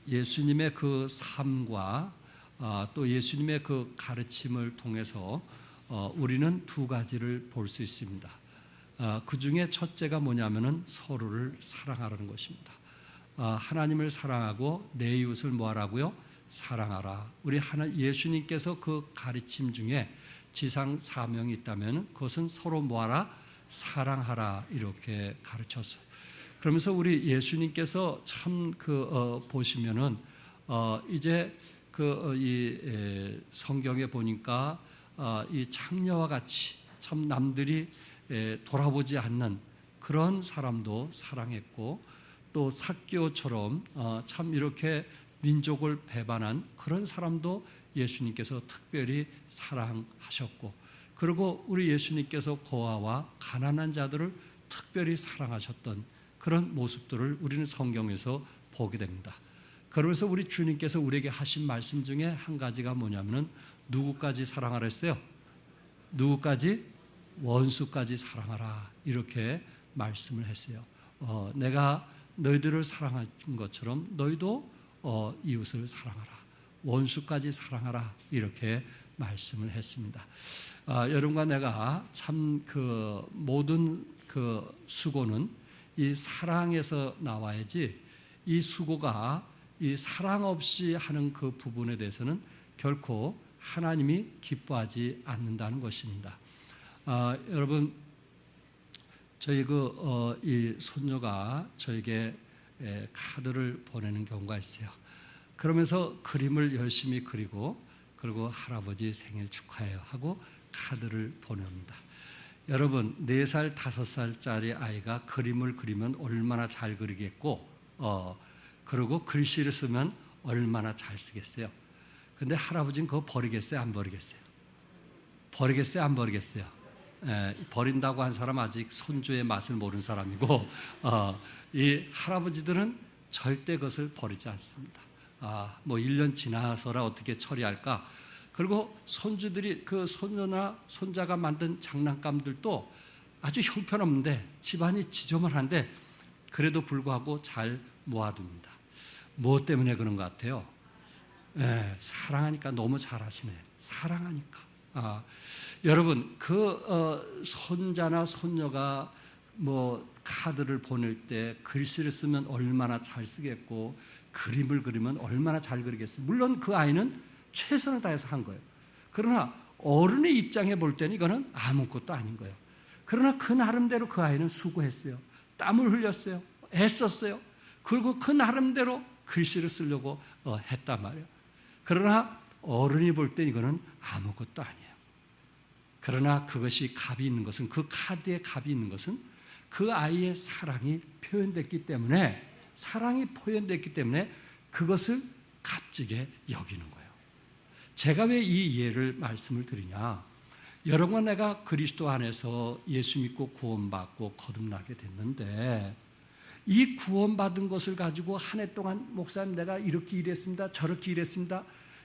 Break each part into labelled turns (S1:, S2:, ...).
S1: 예수님의 그 삶과 또 예수님의 그 가르침을 통해서 우리는 두 가지를 볼 수 있습니다. 그 중에 첫째가 뭐냐면은 서로를 사랑하라는 것입니다. 하나님을 사랑하고 내 이웃을 뭐하라고요? 사랑하라. 우리 예수님께서 그 가르침 중에 지상 사명이 있다면 그것은 서로 뭐하라? 사랑하라 이렇게 가르쳤어요. 그러면서 우리 예수님께서 참 보시면은 이제 이 성경에 보니까 이 창녀와 같이 참 남들이 돌아보지 않는 그런 사람도 사랑했고 또 삭개오처럼 참 이렇게 민족을 배반한 그런 사람도 예수님께서 특별히 사랑하셨고, 그리고 우리 예수님께서 고아와 가난한 자들을 특별히 사랑하셨던 그런 모습들을 우리는 성경에서 보게 됩니다. 그러면서 우리 주님께서 우리에게 하신 말씀 중에 한 가지가 뭐냐면은 누구까지 사랑하라 했어요? 누구까지? 원수까지 사랑하라 이렇게 말씀을 했어요. 내가 너희들을 사랑한 것처럼 너희도 이웃을 사랑하라, 원수까지 사랑하라 이렇게 말씀을 했습니다. 여러분과 내가 참 모든 수고는 이 사랑에서 나와야지, 이 수고가 이 사랑 없이 하는 그 부분에 대해서는 결코 하나님이 기뻐하지 않는다는 것입니다. 여러분, 저희 이 손녀가 저에게 카드를 보내는 경우가 있어요. 그러면서 그림을 열심히 그리고 할아버지 생일 축하해요 하고 카드를 보냅니다. 여러분, 4살, 5살짜리 아이가 그림을 그리면 얼마나 잘 그리겠고, 그리고 글씨를 쓰면 얼마나 잘 쓰겠어요. 근데 할아버지는 그거 버리겠어요? 안 버리겠어요? 버리겠어요? 안 버리겠어요? 버린다고 한 사람 아직 손주의 맛을 모르는 사람이고, 이 할아버지들은 절대 그것을 버리지 않습니다. 1년 지나서라 어떻게 처리할까? 그리고 손주들이 손녀나 손자가 만든 장난감들도 아주 형편없는데 집안이 지저분한데 그래도 불구하고 잘 모아둡니다. 무엇 때문에 그런 것 같아요? 사랑하니까. 너무 잘하시네. 사랑하니까. 여러분, 손자나 손녀가 카드를 보낼 때 글씨를 쓰면 얼마나 잘 쓰겠고 그림을 그리면 얼마나 잘 그리겠어요. 물론 그 아이는 최선을 다해서 한 거예요. 그러나 어른의 입장에 볼 때는 이거는 아무것도 아닌 거예요. 그러나 그 나름대로 그 아이는 수고했어요. 땀을 흘렸어요. 애썼어요. 그리고 그 나름대로 글씨를 쓰려고 했단 말이에요. 그러나 어른이 볼 때 이거는 아무것도 아니에요. 그러나 그것이 값이 있는 것은, 그 카드에 값이 있는 것은 그 아이의 사랑이 표현됐기 때문에, 그것을 값지게 여기는 거예요. 제가 왜 이 예를 말씀을 드리냐? 여러분과 내가 그리스도 안에서 예수 믿고 구원받고 거듭나게 됐는데, 이 구원받은 것을 가지고 한 해 동안 목사님 내가 이렇게 일했습니다, 저렇게 일했습니다.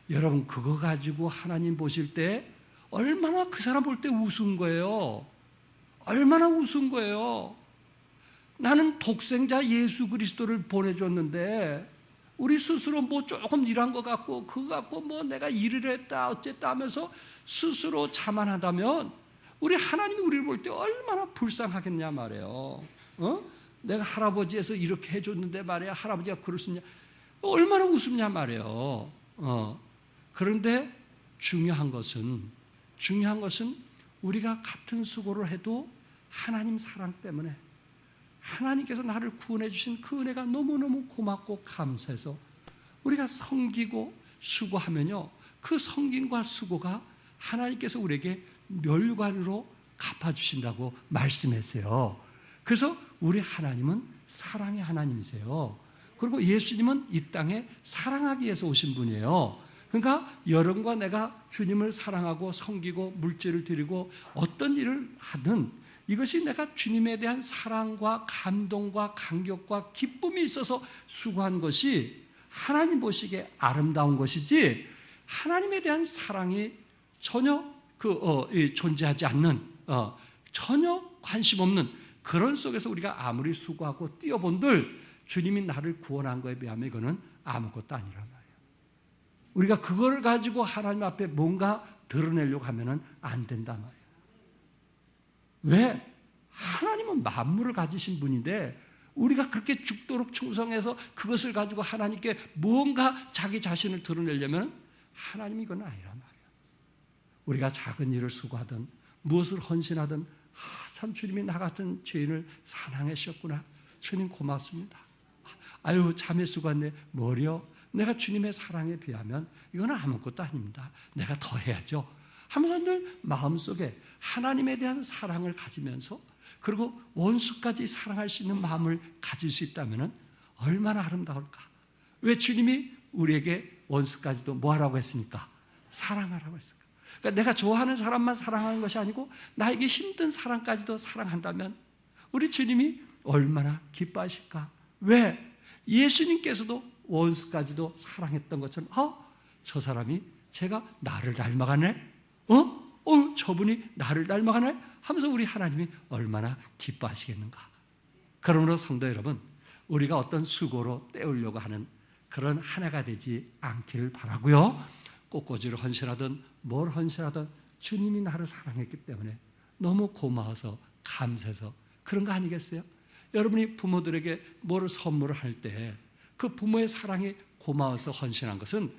S1: 여러분, 그거 가지고 하나님 보실 때 얼마나 그 사람 볼 때 우스운 거예요. 얼마나 우스운 거예요. 나는 독생자 예수 그리스도를 보내줬는데 우리 스스로 조금 일한 것 같고 그거 갖고 내가 일을 했다 어쨌다 하면서 스스로 자만하다면 우리 하나님이 우리를 볼 때 얼마나 불쌍하겠냐 말이에요. 내가 할아버지에서 이렇게 해줬는데 말이야, 할아버지가 그럴 수 있냐, 얼마나 우습냐 말이에요. 그런데 중요한 것은 우리가 같은 수고를 해도 하나님 사랑 때문에, 하나님께서 나를 구원해 주신 그 은혜가 너무너무 고맙고 감사해서 우리가 섬기고 수고하면요, 그 섬김과 수고가 하나님께서 우리에게 멸관으로 갚아주신다고 말씀했어요. 그래서 우리 하나님은 사랑의 하나님이세요. 그리고 예수님은 이 땅에 사랑하기 위해서 오신 분이에요. 그러니까 여러분과 내가 주님을 사랑하고 섬기고 물질을 드리고 어떤 일을 하든 이것이 내가 주님에 대한 사랑과 감동과 감격과 기쁨이 있어서 수고한 것이 하나님 보시기에 아름다운 것이지, 하나님에 대한 사랑이 전혀 존재하지 않는, 전혀 관심 없는 그런 속에서 우리가 아무리 수고하고 뛰어본들 주님이 나를 구원한 거에 비하면 이거는 아무것도 아니란 말이에요. 우리가 그걸 가지고 하나님 앞에 뭔가 드러내려고 하면 안 된단 말이에요. 왜? 하나님은 만물을 가지신 분인데 우리가 그렇게 죽도록 충성해서 그것을 가지고 하나님께 뭔가 자기 자신을 드러내려면 하나님이 이건 아니란 말이에요. 우리가 작은 일을 수고하든 무엇을 헌신하든 참 주님이 나 같은 죄인을 사랑해 주셨구나. 주님 고맙습니다. 아유 참에 수고했네. 뭐려? 내가 주님의 사랑에 비하면 이건 아무것도 아닙니다. 내가 더 해야죠 하면서 늘 마음속에 하나님에 대한 사랑을 가지면서 그리고 원수까지 사랑할 수 있는 마음을 가질 수 있다면 얼마나 아름다울까. 왜 주님이 우리에게 원수까지도 뭐하라고 했습니까? 사랑하라고 했습니까? 그러니까 내가 좋아하는 사람만 사랑하는 것이 아니고 나에게 힘든 사람까지도 사랑한다면 우리 주님이 얼마나 기뻐하실까. 왜? 예수님께서도 원수까지도 사랑했던 것처럼 저 사람이 제가 나를 닮아가네? 저분이 나를 닮아가네? 하면서 우리 하나님이 얼마나 기뻐하시겠는가. 그러므로 성도 여러분, 우리가 어떤 수고로 때우려고 하는 그런 한 해가 되지 않기를 바라고요. 꽃꽂이를 헌신하든 뭘 헌신하든 주님이 나를 사랑했기 때문에 너무 고마워서 감사해서 그런 거 아니겠어요? 여러분이 부모들에게 뭘 선물을 할 때 그 부모의 사랑이 고마워서 헌신한 것은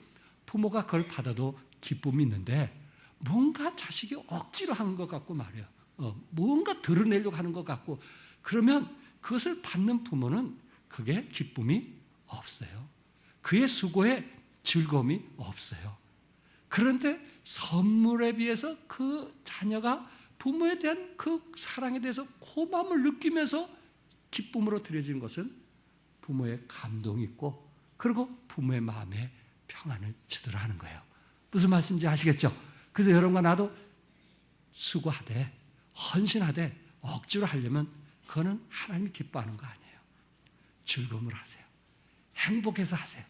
S1: 부모가 그걸 받아도 기쁨이 있는데 뭔가 자식이 억지로 하는 것 같고 말이에요. 뭔가 드러내려고 하는 것 같고 그러면 그것을 받는 부모는 그게 기쁨이 없어요. 그의 수고에 즐거움이 없어요. 그런데 선물에 비해서 그 자녀가 부모에 대한 그 사랑에 대해서 고마움을 느끼면서 기쁨으로 드려지는 것은 부모의 감동이 있고 그리고 부모의 마음에 평안을 주더라 하는 거예요. 무슨 말씀인지 아시겠죠? 그래서 여러분과 나도 수고하되 헌신하되 억지로 하려면 그거는 하나님이 기뻐하는 거 아니에요. 즐거움을 하세요. 행복해서 하세요.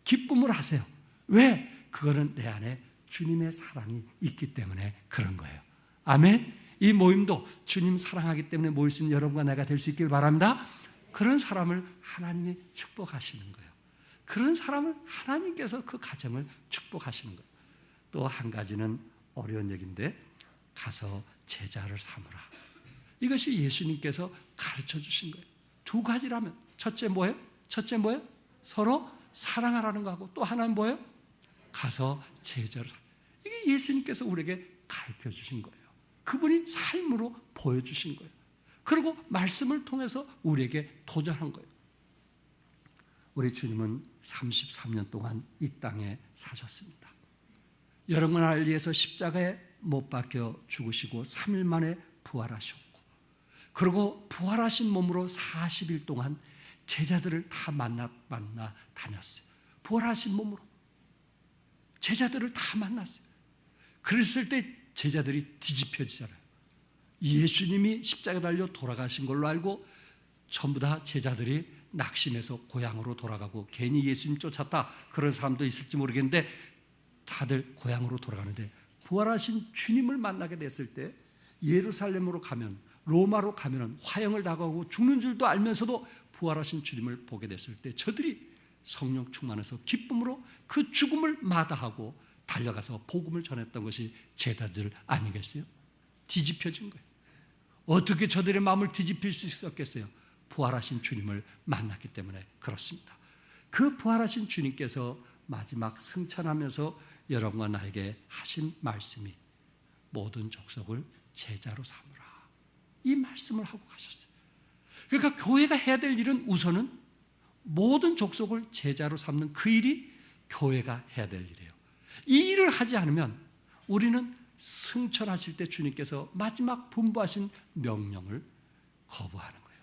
S1: 기쁨을 하세요. 왜? 그거는 내 안에 주님의 사랑이 있기 때문에 그런 거예요. 아멘. 이 모임도 주님 사랑하기 때문에 모일 수 있는 여러분과 내가 될 수 있길 바랍니다. 그런 사람을 하나님이 축복하시는 거예요. 그런 사람을 하나님께서 그 가정을 축복하시는 거예요. 또 한 가지는 어려운 얘기인데 가서 제자를 삼으라. 이것이 예수님께서 가르쳐 주신 거예요. 두 가지라면 첫째 뭐예요? 서로 사랑하라는 거하고 또 하나는 뭐예요? 가서 제자를. 이게 예수님께서 우리에게 가르쳐 주신 거예요. 그분이 삶으로 보여주신 거예요. 그리고 말씀을 통해서 우리에게 도전한 거예요. 우리 주님은 33년 동안 이 땅에 사셨습니다. 여러분을 위해서 십자가에 못 박혀 죽으시고 3일 만에 부활하셨고 그리고 부활하신 몸으로 40일 동안 제자들을 다 만나 다녔어요. 부활하신 몸으로 제자들을 다 만났어요. 그랬을 때 제자들이 뒤집혀지잖아요. 예수님이 십자가에 달려 돌아가신 걸로 알고 전부 다 제자들이 낙심해서 고향으로 돌아가고 괜히 예수님 쫓았다 그런 사람도 있을지 모르겠는데 다들 고향으로 돌아가는데 부활하신 주님을 만나게 됐을 때 예루살렘으로 가면 로마로 가면 화형을 당하고 죽는 줄도 알면서도 부활하신 주님을 보게 됐을 때 저들이 성령 충만해서 기쁨으로 그 죽음을 마다하고 달려가서 복음을 전했던 것이 제자들 아니겠어요? 뒤집혀진 거예요. 어떻게 저들의 마음을 뒤집힐 수 있었겠어요? 부활하신 주님을 만났기 때문에 그렇습니다. 그 부활하신 주님께서 마지막 승천하면서 여러분과 나에게 하신 말씀이 모든 족속을 제자로 삼으라. 이 말씀을 하고 가셨어요. 그러니까 교회가 해야 될 일은 우선은 모든 족속을 제자로 삼는 그 일이 교회가 해야 될 일이에요. 이 일을 하지 않으면 우리는 승천하실 때 주님께서 마지막 분부하신 명령을 거부하는 거예요.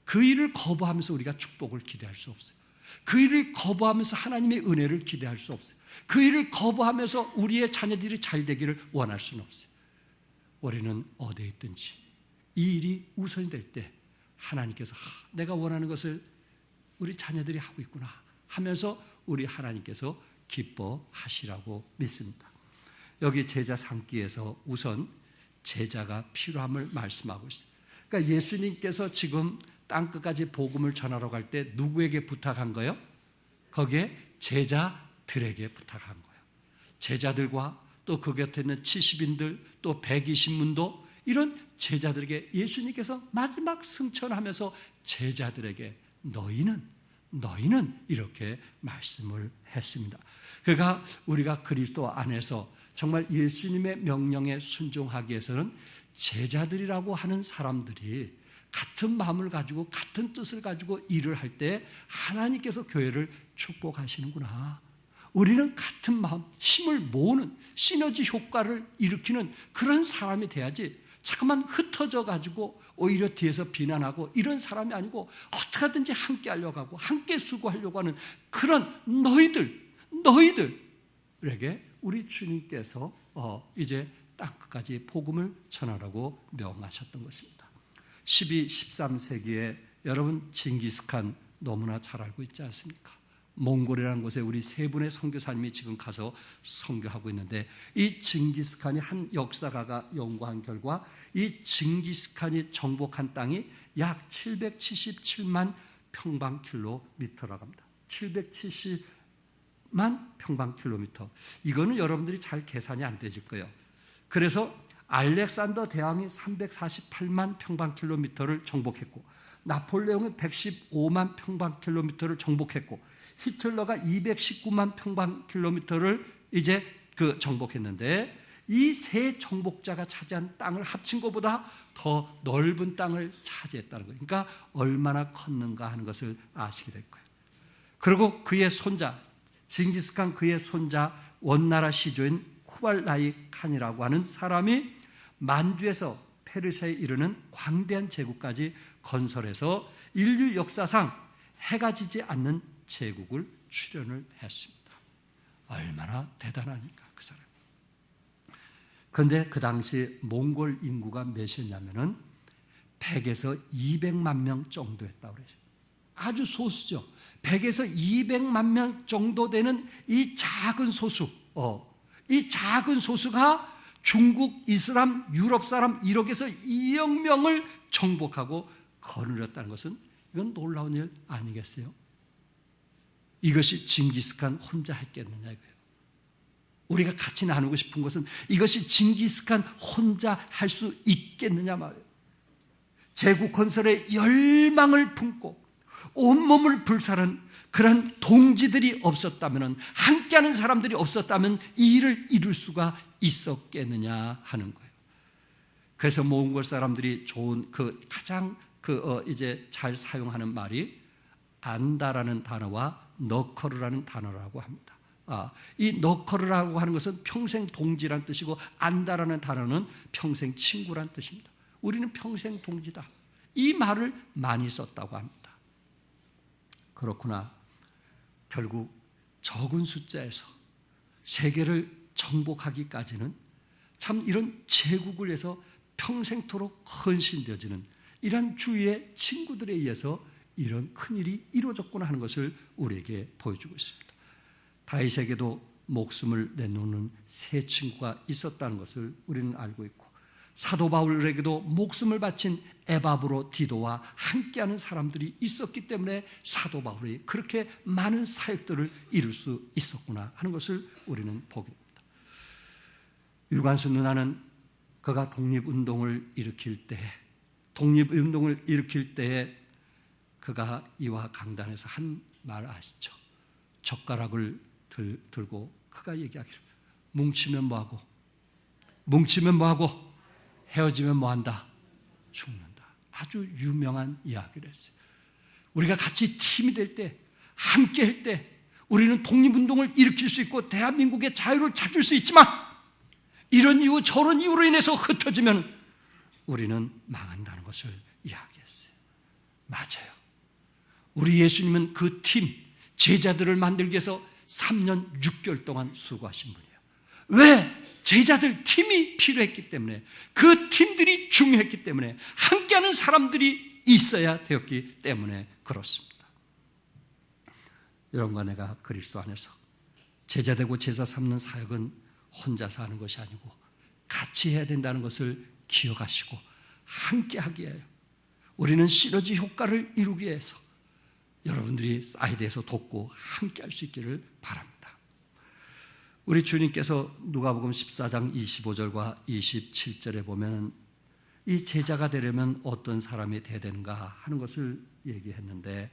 S1: 그 일을 거부하면서 우리가 축복을 기대할 수 없어요. 그 일을 거부하면서 하나님의 은혜를 기대할 수 없어요. 그 일을 거부하면서 우리의 자녀들이 잘 되기를 원할 수는 없어요. 우리는 어디에 있든지 이 일이 우선이 될 때 하나님께서 내가 원하는 것을 우리 자녀들이 하고 있구나 하면서 우리 하나님께서 기뻐하시라고 믿습니다. 여기 제자 삼기에서 우선 제자가 필요함을 말씀하고 있어요. 그러니까 예수님께서 지금 땅끝까지 복음을 전하러 갈 때 누구에게 부탁한 거예요? 거기에 제자들에게 부탁한 거예요. 제자들과 또 그 곁에 있는 70인들 또 120문도 이런 제자들에게 예수님께서 마지막 승천하면서 제자들에게 너희는 이렇게 말씀을 했습니다. 그러니까 우리가 그리스도 안에서 정말 예수님의 명령에 순종하기 위해서는 제자들이라고 하는 사람들이 같은 마음을 가지고 같은 뜻을 가지고 일을 할 때 하나님께서 교회를 축복하시는구나. 우리는 같은 마음, 힘을 모으는 시너지 효과를 일으키는 그런 사람이 돼야지 잠깐만 흩어져 가지고 오히려 뒤에서 비난하고 이런 사람이 아니고 어떻게든지 함께 하려고 하고 함께 수고하려고 하는 그런 너희들에게 우리 주님께서 이제 땅끝까지 복음을 전하라고 명하셨던 것입니다. 12, 13세기에 여러분 징기스칸 너무나 잘 알고 있지 않습니까? 몽골이라는 곳에 우리 세 분의 선교사님이 지금 가서 선교하고 있는데 이 징기스칸이 한 역사가가 연구한 결과 이 징기스칸이 정복한 땅이 약 777만 평방킬로미터라고 합니다. 770만 평방킬로미터. 이거는 여러분들이 잘 계산이 안 되실 거예요. 그래서 알렉산더 대왕이 348만 평방킬로미터를 정복했고 나폴레옹이 115만 평방킬로미터를 정복했고 히틀러가 219만 평방킬로미터를 이제 정복했는데 이 세 정복자가 차지한 땅을 합친 것보다 더 넓은 땅을 차지했다는 거예요. 그러니까 얼마나 컸는가 하는 것을 아시게 될 거예요. 그리고 그의 손자 징기스칸 그의 손자 원나라 시조인 쿠발라이 칸이라고 하는 사람이 만주에서 페르시아에 이르는 광대한 제국까지 건설해서 인류 역사상 해가 지지 않는 제국을 출현을 했습니다. 얼마나 대단합니까 그 사람. 그런데 그 당시 몽골 인구가 몇이었냐면은 100에서 200만 명 정도 했다고 그래요. 아주 소수죠. 100에서 200만 명 정도 되는 이 작은 소수, 이 작은 소수가 중국, 이슬람, 유럽 사람 1억에서 2억 명을 정복하고 거느렸다는 것은 이건 놀라운 일 아니겠어요? 이것이 징기스칸 혼자 했겠느냐 이거예요. 우리가 같이 나누고 싶은 것은 이것이 징기스칸 혼자 할 수 있겠느냐 말이에요. 제국 건설에 열망을 품고 온몸을 불사른 그런 동지들이 없었다면, 함께하는 사람들이 없었다면 이 일을 이룰 수가 있었겠느냐 하는 거예요. 그래서 몽골 사람들이 좋은 가장 이제 잘 사용하는 말이 안다라는 단어와 너커르라는 단어라고 합니다. 이 너커르라고 하는 것은 평생 동지란 뜻이고 안다라는 단어는 평생 친구란 뜻입니다. 우리는 평생 동지다. 이 말을 많이 썼다고 합니다. 그렇구나. 결국 적은 숫자에서 세계를 정복하기까지는 참 이런 제국을 위해서 평생토록 헌신되어지는 이런 주위의 친구들에 의해서 이런 큰일이 이루어졌구나 하는 것을 우리에게 보여주고 있습니다. 다윗에게도 목숨을 내놓는 세 친구가 있었다는 것을 우리는 알고 있고 사도 바울에게도 목숨을 바친 에바브로 디도와 함께하는 사람들이 있었기 때문에 사도 바울이 그렇게 많은 사역들을 이룰 수 있었구나 하는 것을 우리는 보게 됩니다. 유관순 누나는 그가 독립운동을 일으킬 때에 그가 이와 강단에서 한 말 아시죠? 젓가락을 들고 그가 얘기하기를 뭉치면 뭐하고 헤어지면 뭐한다? 죽는다. 아주 유명한 이야기를 했어요. 우리가 같이 팀이 될 때, 함께 할 때 우리는 독립운동을 일으킬 수 있고 대한민국의 자유를 찾을 수 있지만 이런 이유 저런 이유로 인해서 흩어지면 우리는 망한다는 것을 이야기했어요. 맞아요. 우리 예수님은 그 팀, 제자들을 만들기 위해서 3년 6개월 동안 수고하신 분이에요. 왜? 제자들 팀이 필요했기 때문에, 그 팀들이 중요했기 때문에, 함께하는 사람들이 있어야 되었기 때문에 그렇습니다. 여러분과 내가 그리스도 안에서 제자되고 제자 삼는 사역은 혼자서 하는 것이 아니고 같이 해야 된다는 것을 기억하시고 함께 하기에 우리는 시너지 효과를 이루기 위해서 여러분들이 사이드에서 돕고 함께 할 수 있기를 바랍니다. 우리 주님께서 누가복음 14장 25절과 27절에 보면 이 제자가 되려면 어떤 사람이 되어야 되는가 하는 것을 얘기했는데,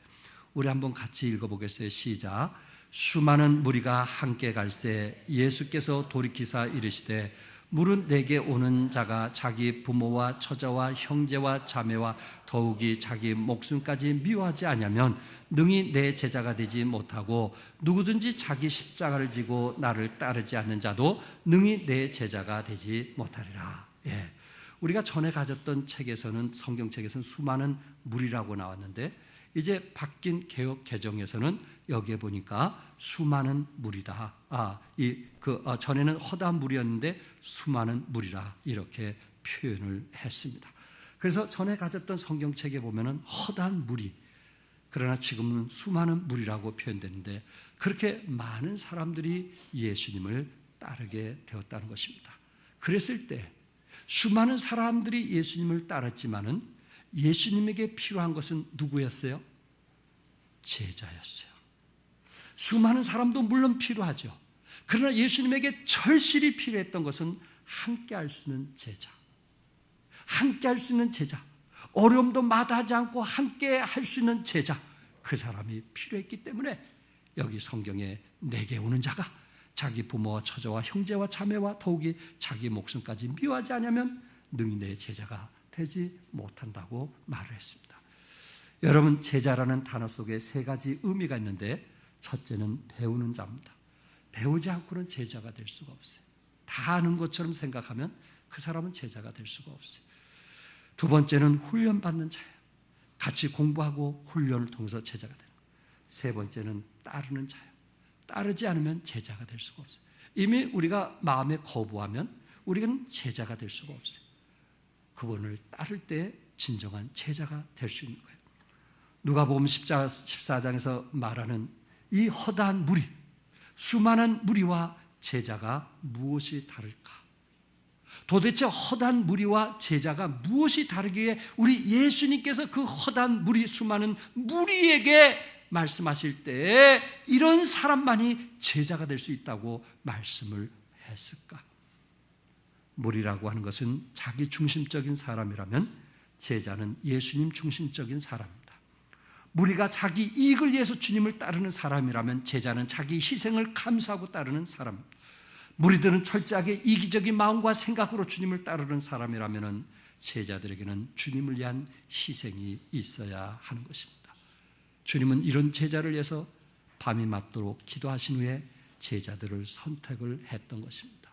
S1: 우리 한번 같이 읽어보겠어요. 시작. 수많은 무리가 함께 갈새 예수께서 돌이키사 이르시되 물은 내게 오는 자가 자기 부모와 처자와 형제와 자매와 더욱이 자기 목숨까지 미워하지 아니하면 능히 내 제자가 되지 못하고, 누구든지 자기 십자가를 지고 나를 따르지 않는 자도 능히 내 제자가 되지 못하리라. 예. 우리가 전에 가졌던 책에서는, 성경책에서는 수많은 무리라고 나왔는데, 이제 바뀐 개역 개정에서는 여기에 보니까 수많은 무리다. 전에는 허다한 무리였는데 수많은 무리라 이렇게 표현을 했습니다. 그래서 전에 가졌던 성경책에 보면은 허다한 무리, 그러나 지금은 수많은 무리라고 표현되는데, 그렇게 많은 사람들이 예수님을 따르게 되었다는 것입니다. 그랬을 때 수많은 사람들이 예수님을 따랐지만은 예수님에게 필요한 것은 누구였어요? 제자였어요. 수많은 사람도 물론 필요하죠. 그러나 예수님에게 절실히 필요했던 것은 함께 할 수 있는 제자. 함께 할 수 있는 제자. 어려움도 마다하지 않고 함께 할 수 있는 제자. 그 사람이 필요했기 때문에 여기 성경에 내게 오는 자가 자기 부모와 처자와 형제와 자매와 더욱이 자기 목숨까지 미워하지 않으면 능히 내 제자가 되지 못한다고 말을 했습니다. 여러분, 제자라는 단어 속에 세 가지 의미가 있는데, 첫째는 배우는 자입니다. 배우지 않고는 제자가 될 수가 없어요. 다 아는 것처럼 생각하면 그 사람은 제자가 될 수가 없어요. 두 번째는 훈련받는 자예요. 같이 공부하고 훈련을 통해서 제자가 되는 거예요. 세 번째는 따르는 자예요. 따르지 않으면 제자가 될 수가 없어요. 이미 우리가 마음에 거부하면 우리는 제자가 될 수가 없어요. 그분을 따를 때 진정한 제자가 될 수 있는 거예요. 누가복음 14장에서 말하는 이 허다한 무리, 수많은 무리와 제자가 무엇이 다를까? 도대체 허다한 무리와 제자가 무엇이 다르기에 우리 예수님께서 그 허다한 무리, 수많은 무리에게 말씀하실 때 이런 사람만이 제자가 될 수 있다고 말씀을 했을까? 무리라고 하는 것은 자기 중심적인 사람이라면 제자는 예수님 중심적인 사람입니다. 무리가 자기 이익을 위해서 주님을 따르는 사람이라면 제자는 자기 희생을 감수하고 따르는 사람입니다. 무리들은 철저하게 이기적인 마음과 생각으로 주님을 따르는 사람이라면 제자들에게는 주님을 위한 희생이 있어야 하는 것입니다. 주님은 이런 제자를 위해서 밤이 맞도록 기도하신 후에 제자들을 선택을 했던 것입니다.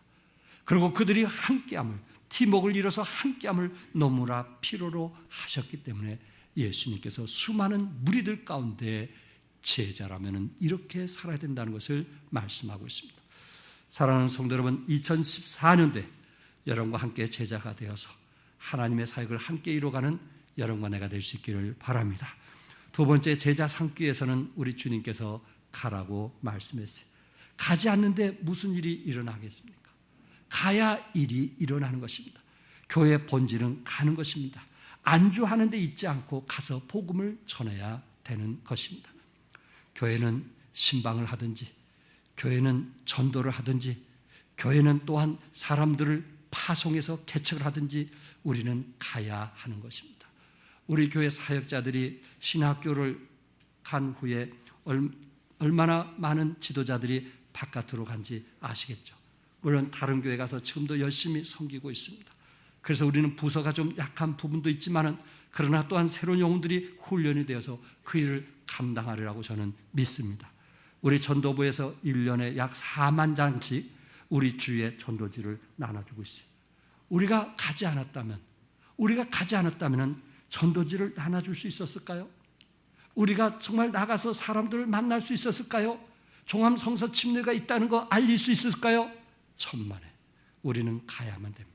S1: 그리고 그들이 함께함을, 팀워크를 이뤄서 함께함을 너무나 필요로 하셨기 때문에 예수님께서 수많은 무리들 가운데 제자라면 이렇게 살아야 된다는 것을 말씀하고 있습니다. 사랑하는 성도 여러분, 2014년도에 여러분과 함께 제자가 되어서 하나님의 사역을 함께 이루어가는 여러분과 내가 될 수 있기를 바랍니다. 두 번째, 제자 삼기 위해서는 우리 주님께서 가라고 말씀했어요. 가지 않는데 무슨 일이 일어나겠습니까? 가야 일이 일어나는 것입니다. 교회의 본질은 가는 것입니다. 안주하는 데 있지 않고 가서 복음을 전해야 되는 것입니다. 교회는 신방을 하든지, 교회는 전도를 하든지, 교회는 또한 사람들을 파송해서 개척을 하든지 우리는 가야 하는 것입니다. 우리 교회 사역자들이 신학교를 간 후에 얼마나 많은 지도자들이 바깥으로 간지 아시겠죠? 물론 다른 교회 가서 지금도 열심히 섬기고 있습니다. 그래서 우리는 부서가 좀 약한 부분도 있지만은, 그러나 또한 새로운 영혼들이 훈련이 되어서 그 일을 감당하리라고 저는 믿습니다. 우리 전도부에서 1년에 약 4만 장씩 우리 주위에 전도지를 나눠주고 있어요. 우리가 가지 않았다면 전도지를 나눠줄 수 있었을까요? 우리가 정말 나가서 사람들을 만날 수 있었을까요? 종합성서 침례가 있다는 거 알릴 수 있었을까요? 천만에. 우리는 가야만 됩니다.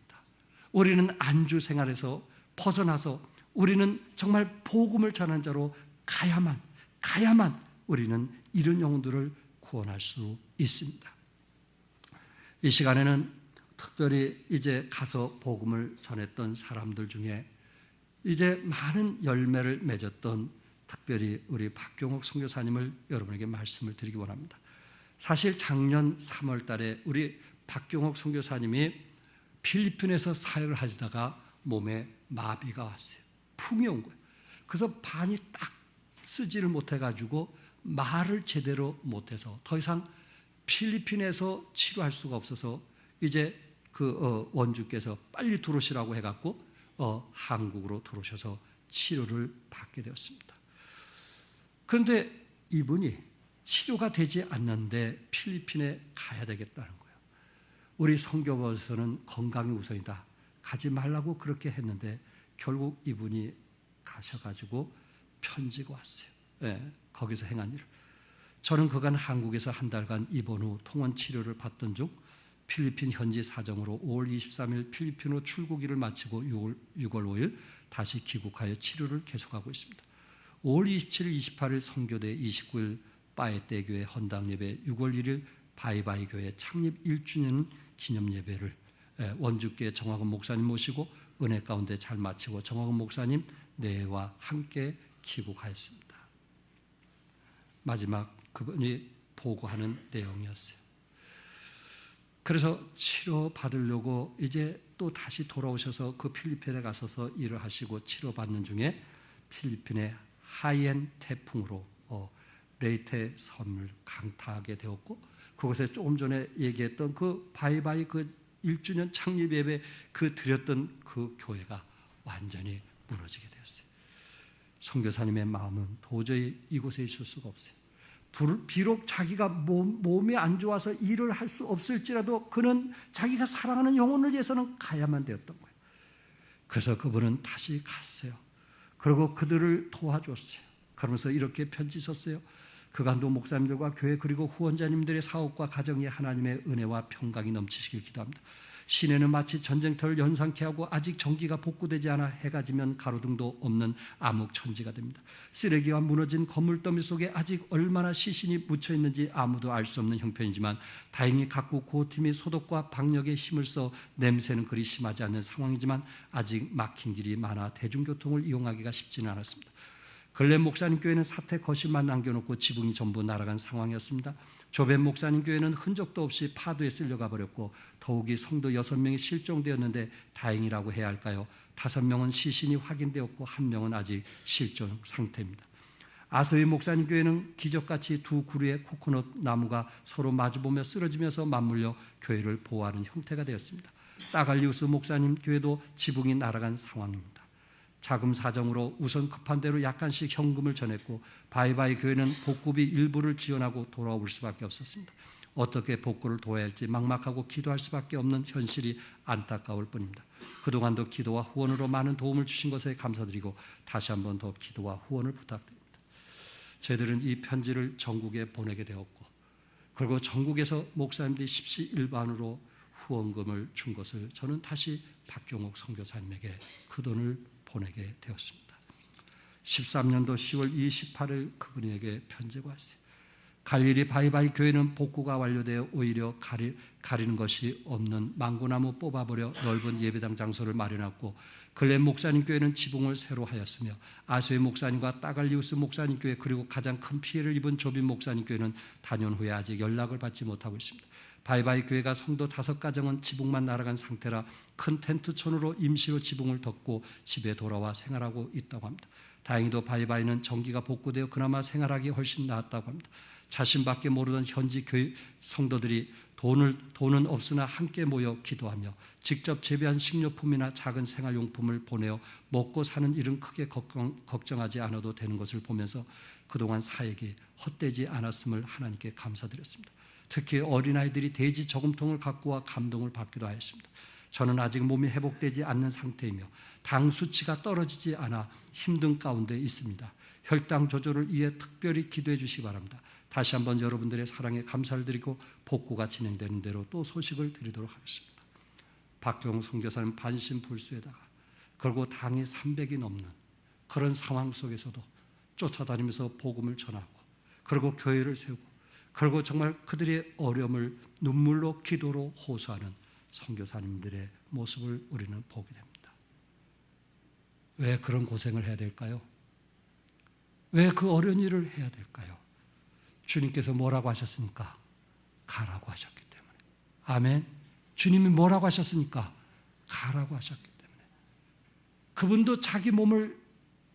S1: 우리는 안주 생활에서 벗어나서 우리는 정말 복음을 전한 자로 가야만 우리는 이런 영혼들을 구원할 수 있습니다. 이 시간에는 특별히 이제 가서 복음을 전했던 사람들 중에 이제 많은 열매를 맺었던 특별히 우리 박경옥 선교사님을 여러분에게 말씀을 드리기 원합니다. 사실 작년 3월 달에 우리 박경옥 선교사님이 필리핀에서 사역을 하시다가 몸에 마비가 왔어요. 풍이 온 거예요. 그래서 반이 딱 쓰지를 못해가지고 말을 제대로 못해서 더 이상 필리핀에서 치료할 수가 없어서 이제 그 원주께서 빨리 들어오시라고 해갖고 한국으로 들어오셔서 치료를 받게 되었습니다. 그런데 이분이 치료가 되지 않는데 필리핀에 가야 되겠다는 거예요. 우리 선교부에서는 건강이 우선이다. 가지 말라고 그렇게 했는데 결국 이분이 가셔가지고 편지가 왔어요. 네, 거기서 행한 일을. 저는 그간 한국에서 한 달간 입원 후 통원 치료를 받던 중 필리핀 현지 사정으로 5월 23일 필리핀으로 출국일을 마치고 6월 5일 다시 귀국하여 치료를 계속하고 있습니다. 5월 27일, 28일 선교대, 29일 빠에떼 교회 헌당 예배, 6월 1일 바이바이 교회 창립 1주년 기념 예배를 원주교회 정학원 목사님 모시고 은혜 가운데 잘 마치고 정학원 목사님 내와 함께 귀국하였습니다. 마지막 그분이 보고하는 내용이었어요. 그래서 치료 받으려고 이제 또 다시 돌아오셔서 그 필리핀에 가셔서 일을 하시고 치료받는 중에 필리핀의 하이엔 태풍으로 레이테 섬을 강타하게 되었고, 그곳에 조금 전에 얘기했던 그 바이바이 그 1주년 창립 예배 그 드렸던 그 교회가 완전히 무너지게 되었어요. 선교사님의 마음은 도저히 이곳에 있을 수가 없어요. 비록 자기가 몸이 안 좋아서 일을 할 수 없을지라도 그는 자기가 사랑하는 영혼을 위해서는 가야만 되었던 거예요. 그래서 그분은 다시 갔어요. 그리고 그들을 도와줬어요. 그러면서 이렇게 편지 썼어요. 그간도 목사님들과 교회 그리고 후원자님들의 사업과 가정에 하나님의 은혜와 평강이 넘치시길 기도합니다. 시내는 마치 전쟁터를 연상케 하고 아직 전기가 복구되지 않아 해가 지면 가로등도 없는 암흑천지가 됩니다. 쓰레기와 무너진 건물더미 속에 아직 얼마나 시신이 묻혀 있는지 아무도 알 수 없는 형편이지만 다행히 각국 구호팀이 소독과 방역에 힘을 써 냄새는 그리 심하지 않는 상황이지만 아직 막힌 길이 많아 대중교통을 이용하기가 쉽지는 않았습니다. 근래 목사님 교회는 사택 거실만 남겨놓고 지붕이 전부 날아간 상황이었습니다. 조벤 목사님 교회는 흔적도 없이 파도에 쓸려가 버렸고 더욱이 성도 6명이 실종되었는데 다행이라고 해야 할까요? 5명은 시신이 확인되었고 1명은 아직 실종 상태입니다. 아서희 목사님 교회는 기적같이 두 그루의 코코넛 나무가 서로 마주보며 쓰러지면서 맞물려 교회를 보호하는 형태가 되었습니다. 따갈리우스 목사님 교회도 지붕이 날아간 상황입니다. 자금 사정으로 우선 급한 대로 약간씩 현금을 전했고 바이바이 교회는 복구비 일부를 지원하고 돌아올 수밖에 없었습니다. 어떻게 복구를 도와야 할지 막막하고 기도할 수밖에 없는 현실이 안타까울 뿐입니다. 그동안도 기도와 후원으로 많은 도움을 주신 것에 감사드리고 다시 한번 더 기도와 후원을 부탁드립니다. 저희들은 이 편지를 전국에 보내게 되었고 그리고 전국에서 목사님들이 십시일반으로 후원금을 준 것을 저는 다시 박경옥 선교사님에게 그 돈을 보내게 되었습니다. 13년도 10월 28일 그분에게 편지가 왔어요. 갈릴리 바이바이 교회는 복구가 완료되어 오히려 가리는 것이 없는 망고나무 뽑아버려 넓은 예배당 장소를 마련했고 글렌 목사님 교회는 지붕을 새로 하였으며 아소의 목사님과 따갈리우스 목사님 교회 그리고 가장 큰 피해를 입은 조빈 목사님 교회는 단연 후에 아직 연락을 받지 못하고 있습니다. 바이바이 교회가 성도 5가정은 지붕만 날아간 상태라 큰 텐트촌으로 임시로 지붕을 덮고 집에 돌아와 생활하고 있다고 합니다. 다행히도 바이바이는 전기가 복구되어 그나마 생활하기 훨씬 나았다고 합니다. 자신밖에 모르던 현지 교회 성도들이 돈은 없으나 함께 모여 기도하며 직접 재배한 식료품이나 작은 생활용품을 보내어 먹고 사는 일은 크게 걱정하지 않아도 되는 것을 보면서 그동안 사역이 헛되지 않았음을 하나님께 감사드렸습니다. 특히 어린아이들이 돼지 저금통을 갖고 와 감동을 받기도 하였습니다. 저는 아직 몸이 회복되지 않는 상태이며 당 수치가 떨어지지 않아 힘든 가운데 있습니다. 혈당 조절을 위해 특별히 기도해 주시기 바랍니다. 다시 한번 여러분들의 사랑에 감사를 드리고 복구가 진행되는 대로 또 소식을 드리도록 하겠습니다. 박경옥 선교사는 반신불수에다가 그리고 당이 300이 넘는 그런 상황 속에서도 쫓아다니면서 복음을 전하고 그리고 교회를 세우고 그리고 정말 그들의 어려움을 눈물로 기도로 호소하는 선교사님들의 모습을 우리는 보게 됩니다. 왜 그런 고생을 해야 될까요? 왜 그 어려운 일을 해야 될까요? 주님께서 뭐라고 하셨습니까? 가라고 하셨기 때문에. 아멘. 주님이 뭐라고 하셨습니까? 가라고 하셨기 때문에. 그분도 자기 몸을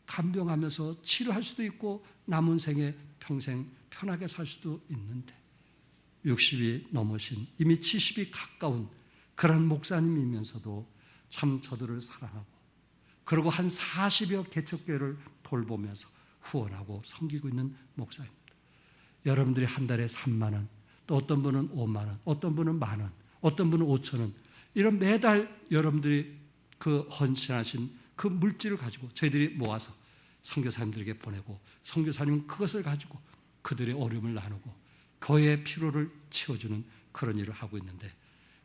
S1: 간병하면서 치료할 수도 있고 남은 생에 평생 편하게 살 수도 있는데 60이 넘으신 이미 70이 가까운 그런 목사님이면서도 참 저들을 사랑하고 그리고 한 40여 개척교회를 돌보면서 후원하고 섬기고 있는 목사입니다. 여러분들이 한 달에 3만 원, 또 어떤 분은 5만 원, 어떤 분은 만 원, 어떤 분은 5천 원 이런 매달 여러분들이 그 헌신하신 그 물질을 가지고 저희들이 모아서 선교사님들에게 보내고 선교사님은 그것을 가지고 그들의 어려움을 나누고 교회의 필요를 채워주는 그런 일을 하고 있는데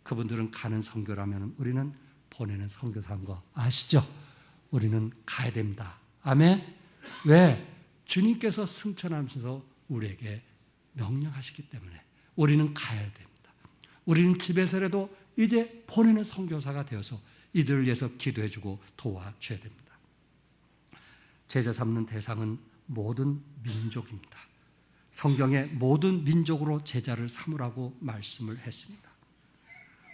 S1: 그분들은 가는 선교라면 우리는 보내는 선교사인 거 아시죠? 우리는 가야 됩니다. 아멘. 왜? 주님께서 승천하면서 우리에게 명령하시기 때문에 우리는 가야 됩니다. 우리는 집에서라도 이제 보내는 선교사가 되어서 이들을 위해서 기도해주고 도와줘야 됩니다. 제자 삼는 대상은 모든 민족입니다. 성경에 모든 민족으로 제자를 삼으라고 말씀을 했습니다.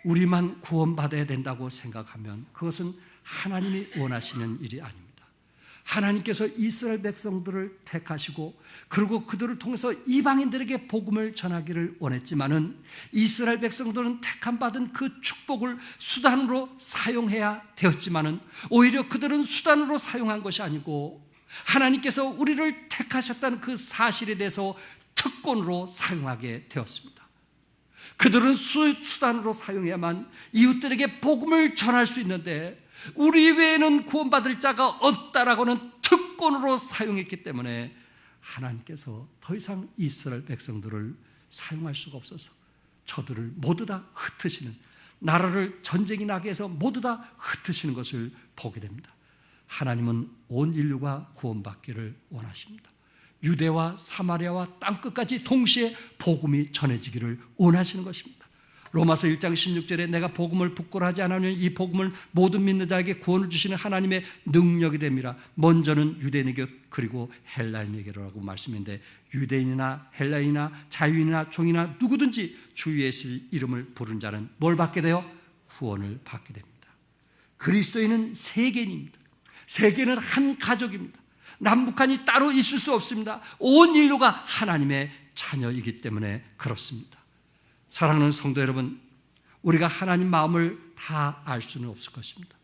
S1: 우리만 구원받아야 된다고 생각하면 그것은 하나님이 원하시는 일이 아닙니다. 하나님께서 이스라엘 백성들을 택하시고 그리고 그들을 통해서 이방인들에게 복음을 전하기를 원했지만은 이스라엘 백성들은 택함 받은 그 축복을 수단으로 사용해야 되었지만은 오히려 그들은 수단으로 사용한 것이 아니고 하나님께서 우리를 택하셨다는 그 사실에 대해서 특권으로 사용하게 되었습니다. 그들은 수단으로 사용해야만 이웃들에게 복음을 전할 수 있는데 우리 외에는 구원받을 자가 없다라고는 특권으로 사용했기 때문에 하나님께서 더 이상 이스라엘 백성들을 사용할 수가 없어서 저들을 모두 다 흩으시는, 나라를 전쟁이 나게 해서 모두 다 흩으시는 것을 보게 됩니다. 하나님은 온 인류가 구원받기를 원하십니다. 유대와 사마리아와 땅끝까지 동시에 복음이 전해지기를 원하시는 것입니다. 로마서 1장 16절에 내가 복음을 부끄러워하지 않으면 이 복음을 모든 믿는 자에게 구원을 주시는 하나님의 능력이 됩니다. 먼저는 유대인에게 그리고 헬라인에게라고 말씀인데 유대인이나 헬라인이나 자유인이나 종이나 누구든지 주 예수의 이름을 부른 자는 뭘 받게 돼요? 구원을 받게 됩니다. 그리스도인은 세계인입니다. 세계는 한 가족입니다. 남북한이 따로 있을 수 없습니다. 온 인류가 하나님의 자녀이기 때문에 그렇습니다. 사랑하는 성도 여러분, 우리가 하나님 마음을 다 알 수는 없을 것입니다.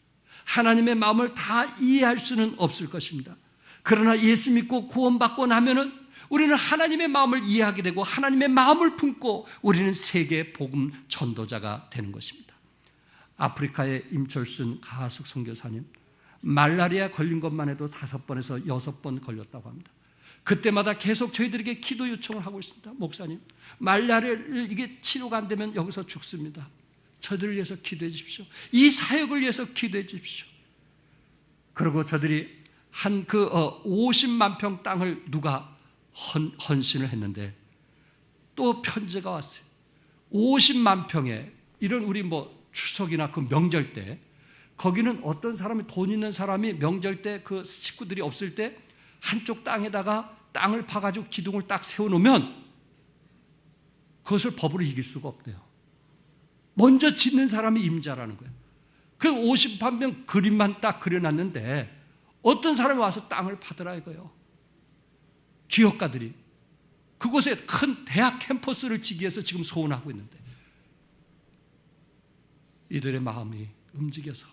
S1: 하나님의 마음을 다 이해할 수는 없을 것입니다. 그러나 예수 믿고 구원받고 나면은 우리는 하나님의 마음을 이해하게 되고 하나님의 마음을 품고 우리는 세계 복음 전도자가 되는 것입니다. 아프리카의 임철순 가숙 선교사님, 말라리아 걸린 것만 해도 5번에서 6번 걸렸다고 합니다. 그때마다 계속 저희들에게 기도 요청을 하고 있습니다. 목사님, 말라리아를 이게 치료가 안 되면 여기서 죽습니다. 저들을 위해서 기도해 주십시오. 이 사역을 위해서 기도해 주십시오. 그리고 저들이 한 50만 평 땅을 누가 헌신을 했는데 또 편지가 왔어요. 50만 평에 이런 우리 추석이나 그 명절 때 거기는 어떤 사람이 돈 있는 사람이 명절 때 그 식구들이 없을 때 한쪽 땅에다가 땅을 파가지고 기둥을 딱 세워놓으면 그것을 법으로 이길 수가 없대요. 먼저 짓는 사람이 임자라는 거예요. 그 50만 그림만 딱 그려놨는데 어떤 사람이 와서 땅을 파더라 이거예요. 기업가들이 그곳에 큰 대학 캠퍼스를 지기 위해서 지금 소원하고 있는데 이들의 마음이 움직여서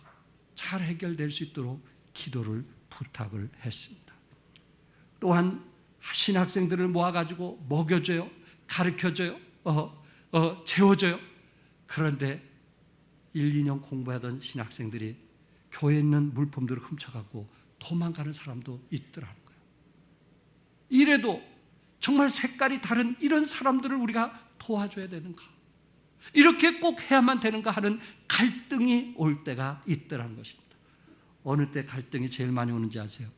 S1: 잘 해결될 수 있도록 기도를 부탁을 했습니다. 또한 신학생들을 모아가지고 먹여줘요, 가르쳐줘요, 재워줘요. 그런데 1, 2년 공부하던 신학생들이 교회에 있는 물품들을 훔쳐가고 도망가는 사람도 있더라는 거예요. 이래도 정말 색깔이 다른 이런 사람들을 우리가 도와줘야 되는가? 이렇게 꼭 해야만 되는가 하는 갈등이 올 때가 있더라는 것입니다. 어느 때 갈등이 제일 많이 오는지 아세요?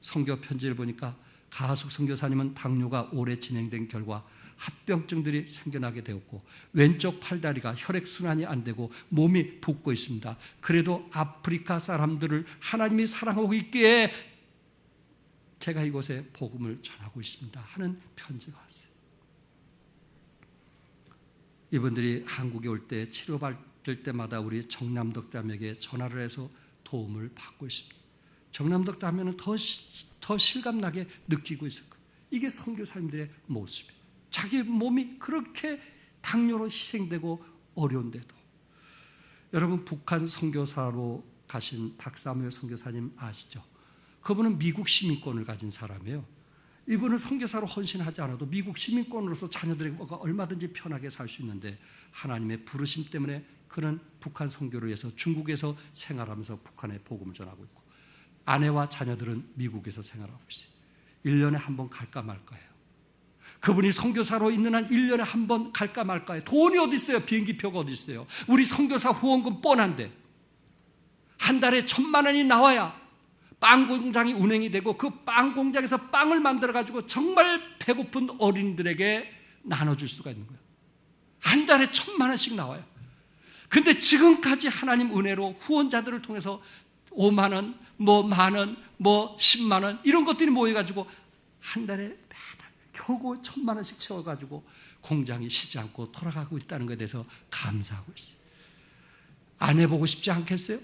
S1: 선교 편지를 보니까 가숙 선교사님은 당뇨가 오래 진행된 결과 합병증들이 생겨나게 되었고 왼쪽 팔다리가 혈액순환이 안 되고 몸이 붓고 있습니다. 그래도 아프리카 사람들을 하나님이 사랑하고 있기에 제가 이곳에 복음을 전하고 있습니다 하는 편지가 왔어요. 이분들이 한국에 올 때 치료받을 때마다 우리 정남덕 자매에게 전화를 해서 도움을 받고 있습니다. 정남덕 자매는 더 실감나게 느끼고 있을 거예요. 이게 선교사님들의 모습이에요. 자기 몸이 그렇게 당뇨로 희생되고 어려운데도. 여러분, 북한 선교사로 가신 박사무엘 선교사님 아시죠? 그분은 미국 시민권을 가진 사람이에요. 이분은 선교사로 헌신하지 않아도 미국 시민권으로서 자녀들에게 얼마든지 편하게 살 수 있는데 하나님의 부르심 때문에 그는 북한 선교를 위해서 중국에서 생활하면서 북한에 복음을 전하고 있고 아내와 자녀들은 미국에서 생활하고 있어요. 1년에 한 번 갈까 말까요. 그분이 선교사로 있는 한 1년에 한 번 갈까 말까요. 돈이 어디 있어요? 비행기표가 어디 있어요? 우리 선교사 후원금 뻔한데 한 달에 1,000만 원이 나와야 빵 공장이 운행이 되고 그 빵 공장에서 빵을 만들어 가지고 정말 배고픈 어린이들에게 나눠줄 수가 있는 거예요. 한 달에 1,000만 원씩 나와요. 근데 지금까지 하나님 은혜로 후원자들을 통해서 5만 원, 뭐 만 원, 뭐 10만 원 이런 것들이 모여가지고 한 달에 매달 겨우 1,000만 원씩 채워가지고 공장이 쉬지 않고 돌아가고 있다는 것에 대해서 감사하고 있어요. 안 해보고 싶지 않겠어요?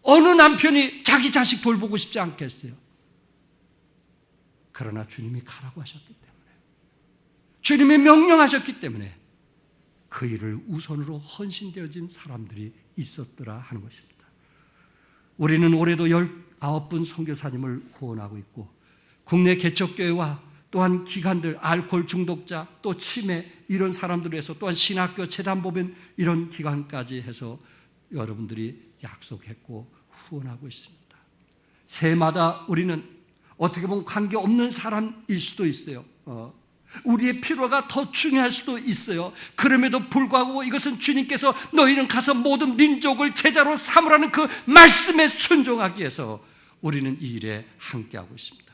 S1: 어느 남편이 자기 자식 돌보고 싶지 않겠어요? 그러나 주님이 가라고 하셨기 때문에, 주님이 명령하셨기 때문에 그 일을 우선으로 헌신되어진 사람들이 있었더라 하는 것입니다. 우리는 올해도 19분 선교사님을 후원하고 있고 국내 개척교회와 또한 기관들, 알코올 중독자, 또 치매 이런 사람들을 위해서 또한 신학교, 재단법인 이런 기관까지 해서 여러분들이 약속했고 후원하고 있습니다. 새해마다 우리는 어떻게 보면 관계없는 사람일 수도 있어요. 우리의 필요가 더 중요할 수도 있어요. 그럼에도 불구하고 이것은 주님께서 너희는 가서 모든 민족을 제자로 삼으라는 그 말씀에 순종하기 위해서 우리는 이 일에 함께하고 있습니다.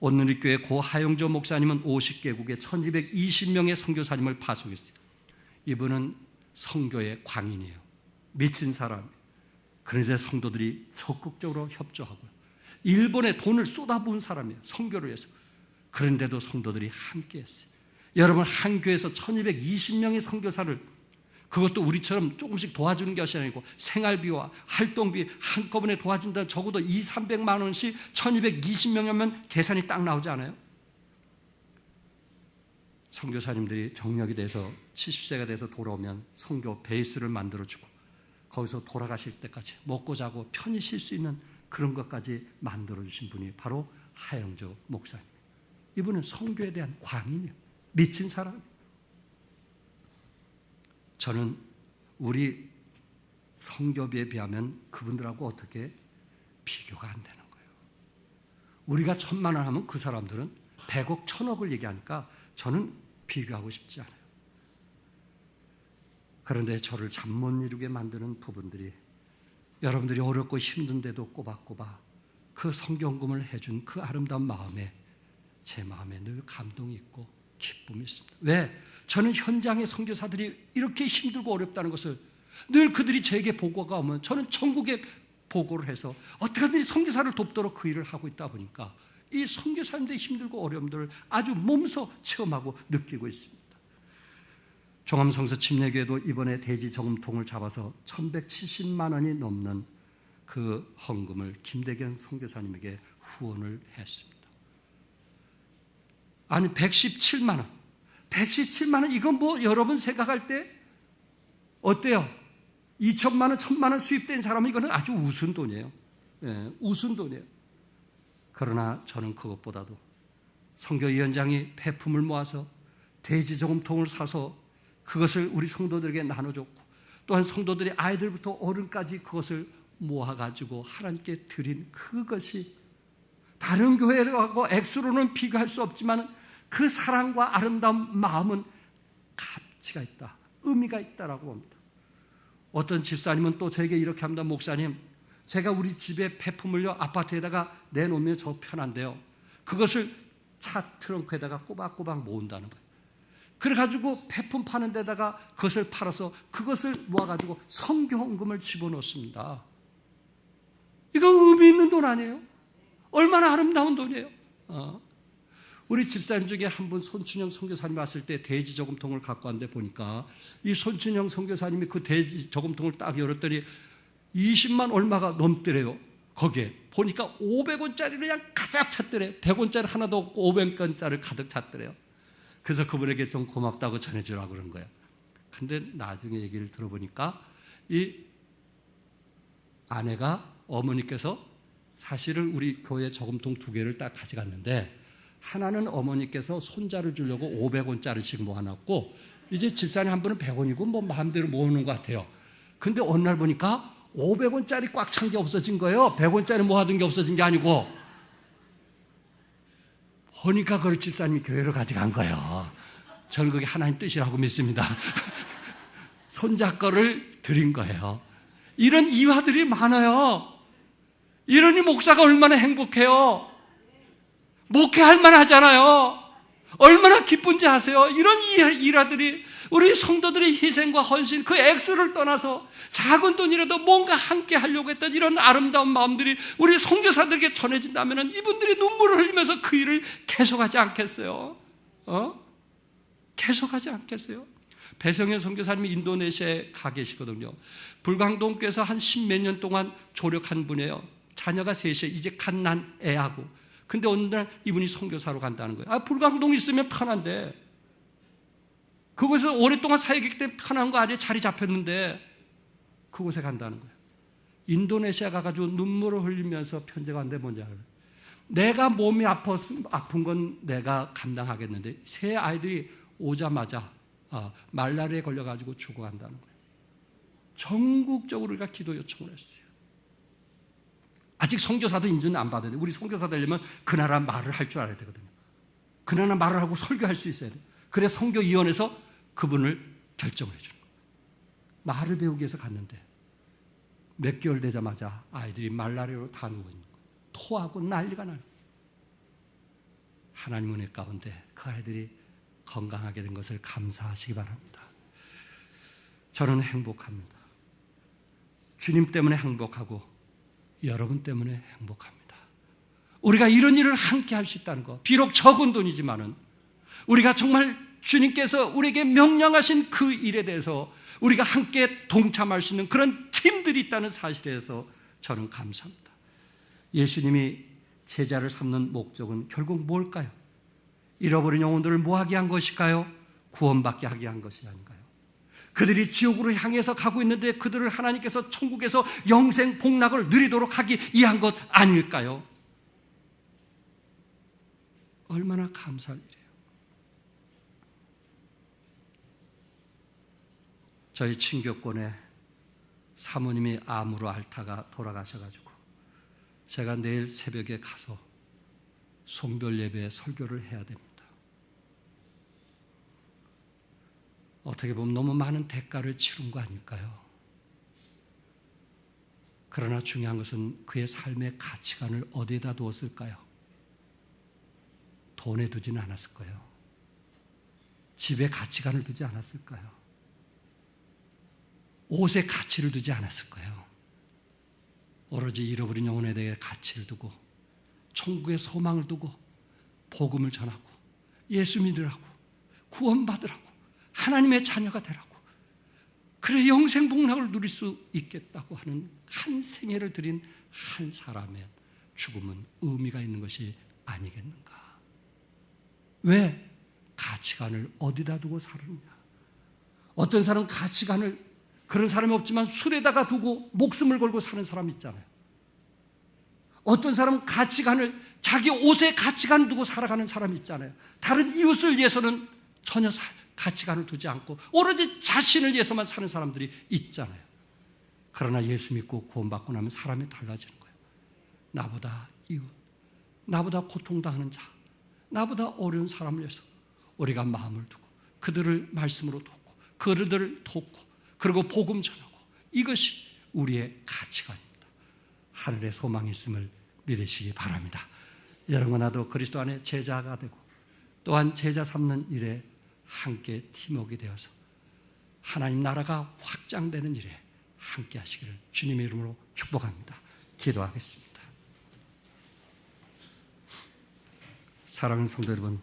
S1: 온누리교회 고 하영조 목사님은 50개국에 1220명의 선교사님을 파송했어요. 이분은 선교의 광인이에요. 미친 사람이에요. 그런데 성도들이 적극적으로 협조하고요. 일본에 돈을 쏟아부은 사람이에요. 선교를 위해서. 그런데도 성도들이 함께했어요. 여러분, 한 교회에서 1220명의 선교사를 그것도 우리처럼 조금씩 도와주는 것이 아니고 생활비와 활동비 한꺼번에 도와준다면 적어도 200-300만 원씩 1220명이면 계산이 딱 나오지 않아요? 선교사님들이 정력이 돼서 70세가 돼서 돌아오면 선교 베이스를 만들어주고 거기서 돌아가실 때까지 먹고 자고 편히 쉴 수 있는 그런 것까지 만들어주신 분이 바로 하영조 목사님. 이분은 선교에 대한 광인이에요. 미친 사람. 저는 우리 선교비에 비하면 그분들하고 어떻게 비교가 안 되는 거예요. 우리가 1,000만 원 하면 그 사람들은 100억, 1,000억을 얘기하니까 저는 비교하고 싶지 않아요. 그런데 저를 잠 못 이루게 만드는 부분들이 여러분들이 어렵고 힘든데도 꼬박꼬박 그 성경금을 해준 그 아름다운 마음에 제 마음에 늘 감동이 있고 기쁨이 있습니다. 왜? 저는 현장의 선교사들이 이렇게 힘들고 어렵다는 것을 늘 그들이 제게 보고가 오면 저는 전국에 보고를 해서 어떻게든 선교사를 돕도록 그 일을 하고 있다 보니까 이 선교사님들의 힘들고 어려움들을 아주 몸소 체험하고 느끼고 있습니다. 종암성서 침례교회도 이번에 대지 저금통을 잡아서 1,170만 원이 넘는 그 헌금을 김대경 선교사님에게 후원을 했습니다. 아니 117만 원. 117만 원 이건 뭐 여러분 생각할 때 어때요? 2천만 원, 1,000만 원 수입된 사람은 이거는 아주 우스운 돈이에요. 예, 우스운 돈이에요. 그러나 저는 그것보다도 선교위원장이 폐품을 모아서 대지 저금통을 사서 그것을 우리 성도들에게 나눠줬고 또한 성도들이 아이들부터 어른까지 그것을 모아가지고 하나님께 드린 그것이 다른 교회하고 액수로는 비교할 수 없지만 그 사랑과 아름다운 마음은 가치가 있다, 의미가 있다라고 봅니다. 어떤 집사님은 또 저에게 이렇게 합니다. 목사님, 제가 우리 집에 폐품을요 아파트에다가 내놓으면 저 편한데요, 그것을 차 트렁크에다가 꼬박꼬박 모은다는 거예요. 그래가지고 폐품 파는 데다가 그것을 팔아서 그것을 모아가지고 선교헌금을 집어넣습니다. 이거 의미 있는 돈 아니에요? 얼마나 아름다운 돈이에요. 우리 집사님 중에 한 분 손춘영 선교사님 왔을 때 돼지 저금통을 갖고 왔는데 보니까 이 손춘영 선교사님이 그 돼지 저금통을 딱 열었더니 20만 얼마가 넘더래요. 거기에 보니까 500원짜리를 그냥 가득 찼더래요. 100원짜리 하나도 없고 500원짜리를 가득 찼더래요. 그래서 그분에게 좀 고맙다고 전해주라고 그런 거예요. 근데 나중에 얘기를 들어보니까 이 아내가, 어머니께서 사실은 우리 교회 저금통 2개를 딱 가져갔는데 하나는 어머니께서 손자를 주려고 500원짜리씩 모아놨고 이제 집사님 한 분은 100원이고 뭐 마음대로 모으는 것 같아요. 근데 어느 날 보니까 500원짜리 꽉 찬 게 없어진 거예요. 100원짜리 모아둔 게 없어진 게 아니고. 보니까 그걸 집사님이 교회로 가져간 거예요. 저는 그게 하나님 뜻이라고 믿습니다. 손자 거를 드린 거예요. 이런 이화들이 많아요. 이러니 목사가 얼마나 행복해요. 목회할 만하잖아요. 얼마나 기쁜지 아세요? 이런 일화들이 우리 성도들의 희생과 헌신, 그 액수를 떠나서 작은 돈이라도 뭔가 함께 하려고 했던 이런 아름다운 마음들이 우리 선교사들에게 전해진다면 이분들이 눈물을 흘리면서 그 일을 계속하지 않겠어요? 계속하지 않겠어요? 배성현 선교사님이 인도네시아에 가 계시거든요. 불광동교에서 한 10몇 년 동안 조력한 분이에요. 자녀가 셋이에요. 이제 갓 난 애하고. 근데 어느 날 이분이 선교사로 간다는 거예요. 불광동 있으면 편한데 그곳에서 오랫동안 사역했기 때문에 편한 거 아니에요? 자리 잡혔는데 그곳에 간다는 거예요. 인도네시아 가가지고 눈물을 흘리면서 편지가 왔는데 뭔지 알아요? 내가 몸이 아픈 건 내가 감당하겠는데 세 아이들이 오자마자 말라리아에 걸려가지고 죽어간다는 거예요. 전국적으로 우리가 기도 요청을 했어요. 아직 선교사도 인증 안 받아야 돼요. 우리 선교사 되려면 그 나라 말을 할 줄 알아야 되거든요. 그 나라 말을 하고 설교할 수 있어야 돼요. 그래서 선교위원회에서 그분을 결정을 해주는 거예요. 말을 배우기 위해서 갔는데 몇 개월 되자마자 아이들이 말라리아로 다 누워있는 거예요. 토하고 난리가 나요. 하나님 은혜 가운데 그 아이들이 건강하게 된 것을 감사하시기 바랍니다. 저는 행복합니다. 주님 때문에 행복하고 여러분 때문에 행복합니다. 우리가 이런 일을 함께 할 수 있다는 것, 비록 적은 돈이지만은 우리가 정말 주님께서 우리에게 명령하신 그 일에 대해서 우리가 함께 동참할 수 있는 그런 팀들이 있다는 사실에 대해서 저는 감사합니다. 예수님이 제자를 삼는 목적은 결국 뭘까요? 잃어버린 영혼들을 뭐하게 한 것일까요? 구원받게 하게 한 것이 아닌가요? 그들이 지옥으로 향해서 가고 있는데 그들을 하나님께서 천국에서 영생 복락을 누리도록 하기 위한 것 아닐까요? 얼마나 감사할 일이에요. 저희 친교권에 사모님이 암으로 앓다가 돌아가셔가지고 제가 내일 새벽에 가서 송별 예배 설교를 해야 됩니다. 어떻게 보면 너무 많은 대가를 치른 거 아닐까요? 그러나 중요한 것은 그의 삶의 가치관을 어디에다 두었을까요? 돈에 두지는 않았을 거예요. 집에 가치관을 두지 않았을까요? 옷에 가치를 두지 않았을 거예요. 오로지 잃어버린 영혼에 대해 가치를 두고 천국의 소망을 두고 복음을 전하고 예수 믿으라고 구원받으라고 하나님의 자녀가 되라고 그래 영생 복락을 누릴 수 있겠다고 하는 한 생애를 드린 한 사람의 죽음은 의미가 있는 것이 아니겠는가? 왜? 가치관을 어디다 두고 살았느냐? 어떤 사람은 가치관을 그런 사람이 없지만 술에다가 두고 목숨을 걸고 사는 사람이 있잖아요. 어떤 사람은 가치관을 자기 옷에 가치관을 두고 살아가는 사람이 있잖아요. 다른 이웃을 위해서는 전혀 가치관을 두지 않고 오로지 자신을 위해서만 사는 사람들이 있잖아요. 그러나 예수 믿고 구원받고 나면 사람이 달라지는 거예요. 나보다 이웃, 나보다 고통당하는 자, 나보다 어려운 사람을 위해서 우리가 마음을 두고 그들을 말씀으로 돕고 그들을 돕고 그리고 복음 전하고 이것이 우리의 가치관입니다. 하늘에 소망이 있음을 믿으시기 바랍니다. 여러분과 나도 그리스도 안에 제자가 되고 또한 제자 삼는 일에 함께 팀워크 되어서 하나님 나라가 확장되는 일에 함께 하시기를 주님의 이름으로 축복합니다. 기도하겠습니다. 사랑하는 성도 여러분,